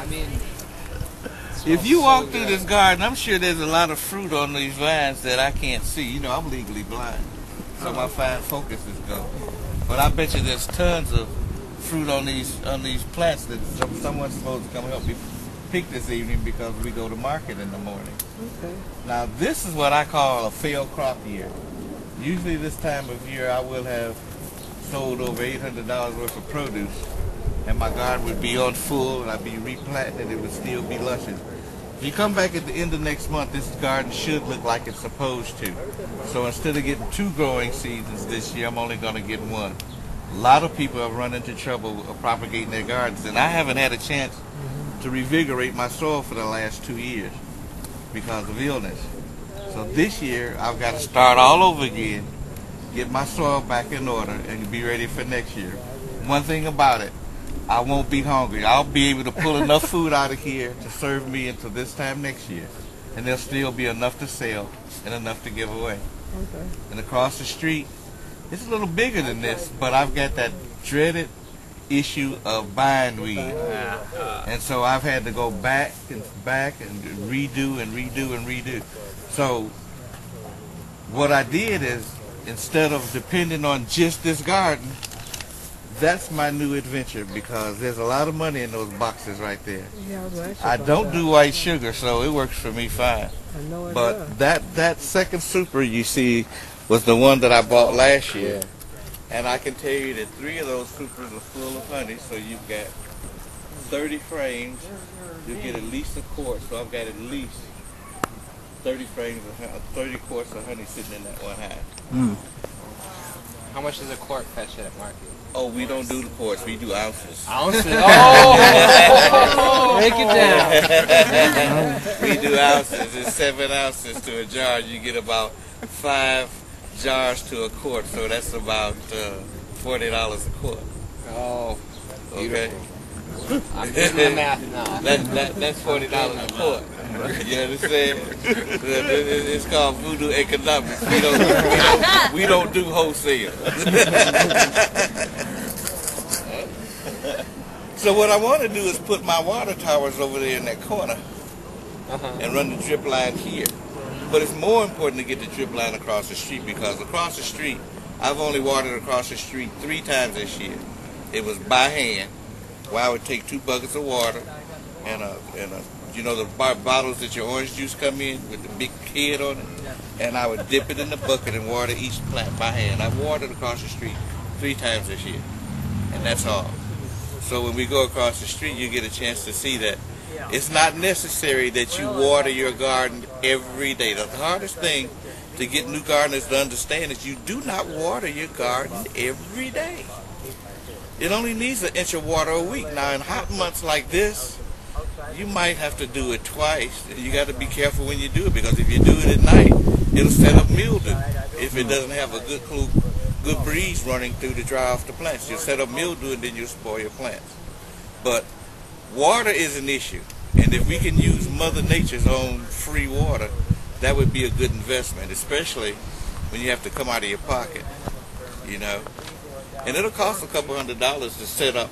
I mean, if you walk through this garden, I'm sure there's a lot of fruit on these vines that I can't see. You know, I'm legally blind, so my fine focus is gone. But I bet you there's tons of fruit on these plants that someone's supposed to come help me pick this evening because we go to market in the morning. Okay. Now this is what I call a failed crop year. Usually this time of year I will have sold over $800 worth of produce, and my garden would be on full, and I'd be replanting, and it would still be luscious. If you come back at the end of next month, this garden should look like it's supposed to. So instead of getting 2 growing seasons this year, I'm only going to get 1. A lot of people have run into trouble of propagating their gardens, and I haven't had a chance to revigorate my soil for the last 2 years because of illness. So this year, I've got to start all over again, get my soil back in order, and be ready for next year. One thing about it, I won't be hungry. I'll be able to pull enough food out of here to serve me until this time next year. And there'll still be enough to sell and enough to give away. Okay. And across the street, it's a little bigger than this, but I've got that dreaded issue of bindweed. And so I've had to go back and redo and redo and redo. So what I did is, instead of depending on just this garden, that's my new adventure, because there's a lot of money in those boxes right there. Yeah, I don't do white sugar, so it works for me fine. I know it But does. that second super you see was the one that I bought last year. And I can tell you that 3 of those supers are full of honey, so you've got 30 frames. You get at least a quart, so I've got at least 30 frames of 30 quarts of honey sitting in that one hive. how much does a quart fetch at market? Oh, we don't do the quarts, we do ounces. Ounces? Oh! Break it down. We do ounces. It's 7 ounces to a jar. You get about 5 jars to a quart, so that's about $40 a quart. Oh, Okay, I'm doing the math now. that's $40 a quart. You understand? It's called voodoo economics. We don't do wholesale. So what I want to do is put my water towers over there in that corner and run the drip line here. But it's more important to get the drip line across the street, because across the street, I've only watered across the street 3 times this year. It was by hand, where I would take 2 buckets of water and you know, the bottles that your orange juice come in with the big head on it, and I would dip it in the bucket and water each plant by hand. I've watered across the street 3 times this year, and that's all. So when we go across the street, you get a chance to see that it's not necessary that you water your garden every day. The hardest thing to get new gardeners to understand is you do not water your garden every day. It only needs 1 inch of water a week. Now in hot months like this, you might have to do it twice. You got to be careful when you do it, because if you do it at night, it'll set up mildew. If it doesn't have a good breeze running through to dry off the plants, you'll set up mildew and then you'll spoil your plants. But water is an issue, and if we can use Mother Nature's own free water, that would be a good investment, especially when you have to come out of your pocket, you know. And it'll cost a couple $100 to set up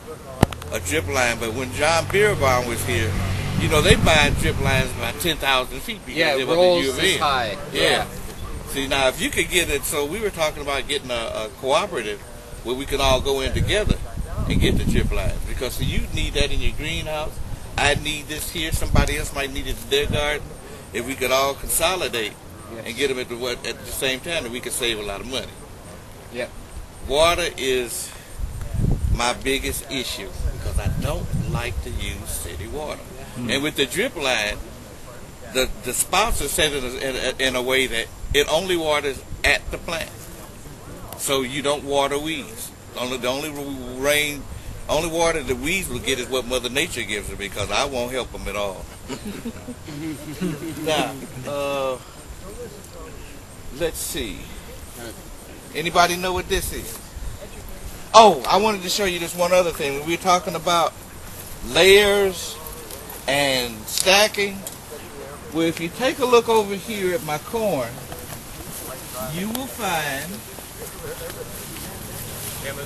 a drip line, but when John Beerbaum was here, you know, they buy drip lines about 10,000 feet because Yeah, they it want the rolls U of this N. high. Yeah. See, now if you could get it, so we were talking about getting a cooperative where we could all go in together and get the drip lines, because so you need that in your greenhouse. I need this here. Somebody else might need it in their garden. If we could all consolidate and get them at the same time, then we could save a lot of money. Yep. Water is my biggest issue, because I don't like to use city water. And with the drip line, the spouts are set in a way that it only waters at the plant, so you don't water weeds. The only water the weeds will get is what Mother Nature gives them, because I won't help them at all. Now, let's see. Anybody know what this is? Oh, I wanted to show you this one other thing. When we were talking about layers and stacking, well, if you take a look over here at my corn, you will find that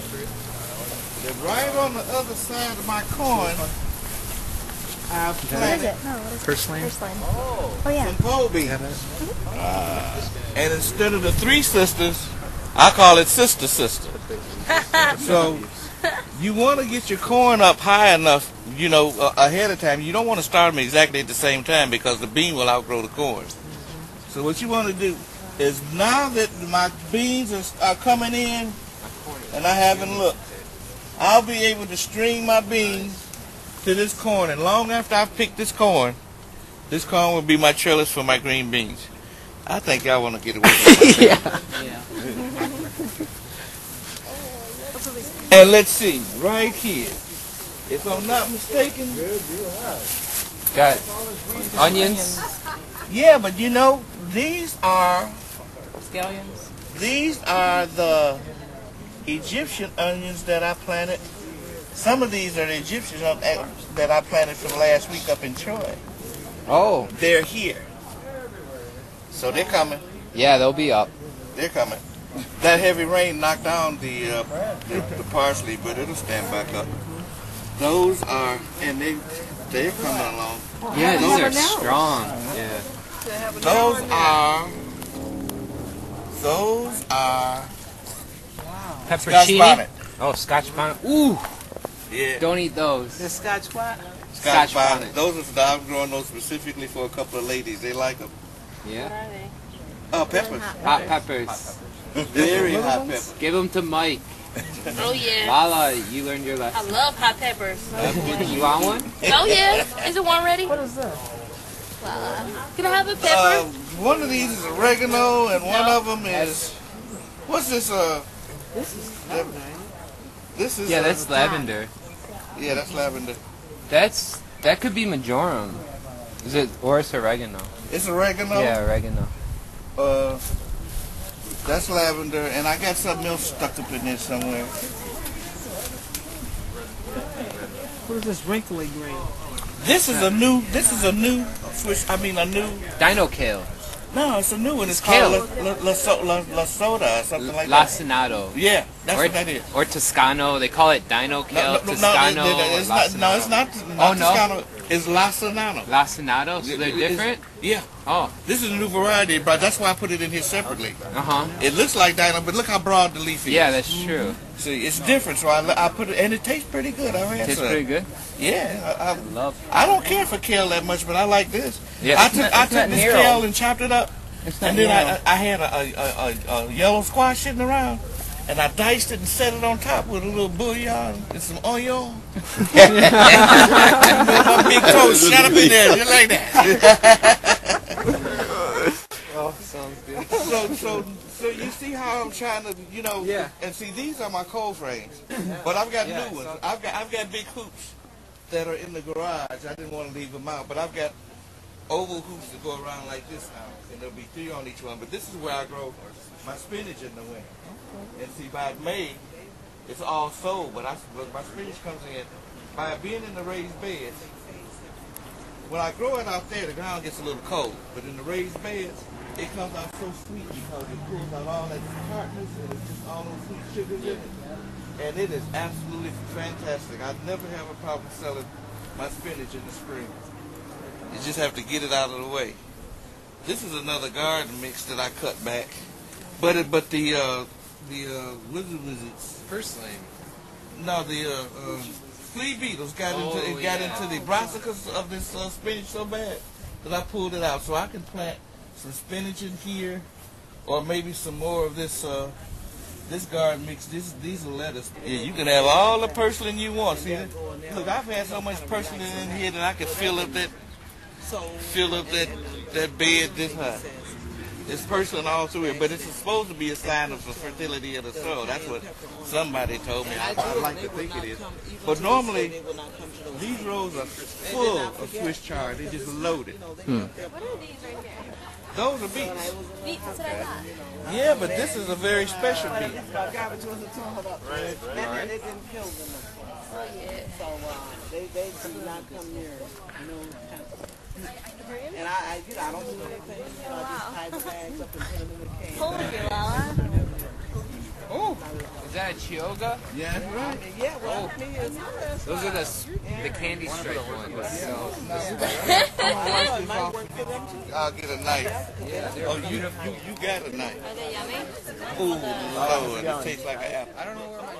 right on the other side of my corn, I've What is planted it? No, what is it? Purslane? Purslane. Oh, yeah. some pole beans. And instead of the three sisters, I call it sister. So you want to get your corn up high enough, you know, ahead of time. You don't want to start them exactly at the same time because the bean will outgrow the corn. So what you want to do is, now that my beans are coming in and I haven't looked, I'll be able to string my beans to this corn, and long after I've picked this corn will be my trellis for my green beans. I think y'all want to get away from that. Yeah. And let's see, right here, if I'm not mistaken, Got onions. yeah, but you know, these are Scallions? the Egyptian onions that I planted. Some of these are the Egyptian that I planted from last week up in Troy. Oh, They're here. So they're coming. yeah, they'll be up. They're coming. That heavy rain knocked down the parsley, but it'll stand back up. Those are, and they're coming along. Yeah, these are strong. Yeah. Those are Pepperoncini. Scotch bonnet. Oh, Scotch bonnet. Ooh, Yeah. don't eat those. The Scotch what? Scotch Scotch bonnet. bonnet. Those are, I'm growing those specifically for a couple of ladies. They like them. Yeah. Peppers. Hot peppers. Very hot peppers. Give them to Mike. Oh yeah, Lala, you learned your I lesson. love hot peppers. You want one? Oh yeah, is it one ready? What is that? Can I have a pepper? One of these is oregano, and one of them is, what's this? This is lavender. This is Yeah, that's lavender. yeah, that's lavender. That could be majoram. Is it, or it's oregano? It's oregano. Yeah, oregano. That's lavender, and I got something else stuck up in there somewhere. What is this wrinkly green? This is a new switch. I mean, a new. Dino kale. No, it's a new one. It's Kale. called La Soda or something like that. Lacinato. Yeah, that's Or, what that is. or Toscano. They call it Dino kale. Toscano. It's not. No, it's not. Oh, no? Toscano. It's Lacinato. Lacinato. So they're different. Yeah. Oh. This is a new variety, but that's why I put it in here separately. Uh huh. It looks like dino, but look how broad the leaf is. Yeah, that's true. See, it's different, so I put it, and it tastes pretty good. I had Tastes some. pretty good. Yeah, Love. I don't care for kale that much, but I like this. Yeah. I took this narrow. kale and chopped it up, It's not and then narrow. I had a yellow squash sitting around, and I diced it and set it on top with a little bouillon and some onion. My big toe shut up in there just like that. Oh, sounds good. So you see how I'm trying to, you know, Yeah. and see, these are my cold frames, but I've got new ones. I've got big hoops that are in the garage. I didn't want to leave them out, but I've got oval hoops that go around like this now, and there'll be 3 on each one. But this is where I grow my spinach in the winter. And see, by May, it's all sold, but my spinach comes in by being in the raised beds. When I grow it out there, the ground gets a little cold, but in the raised beds, it comes out so sweet because it pulls out all that tartness and it's just all those sweet sugars in it. And it is absolutely fantastic. I never have a problem selling my spinach in the spring. You just have to get it out of the way. This is another garden mix that I cut back. But the wizards, Purslane. no, the flea beetles got into the brassicas of this spinach so bad that I pulled it out. So I can plant some spinach in here, or maybe some more of this this garden mix. These are lettuce. Yeah, you can have all the purslane you want. See that? Look, I've had so much purslane in here that I could fill up that bed this high. It's purslane all through it, but it's supposed to be a sign of the fertility of the soil. That's what somebody told me. I like to think it is. But normally, these rows are full of Swiss chard. They're just loaded. What are these right here? Those are beets. Beets, that's what I thought. Yeah, but this is a very special beet. And then it didn't kill them. Oh yeah. So they do not come near, and I don't do anything. I just tie the bags up and put them in the can. Hold it, Lala. Oh, Is that a Chioga? Yeah, that's right. Yeah, well, I mean, it's Those are the candy stripe ones. So, it might work for them too. I'll get a knife. yeah, they're Oh, you beautiful. got a knife. Are they yummy? Ooh, Lord, it tastes like an apple. I don't know where my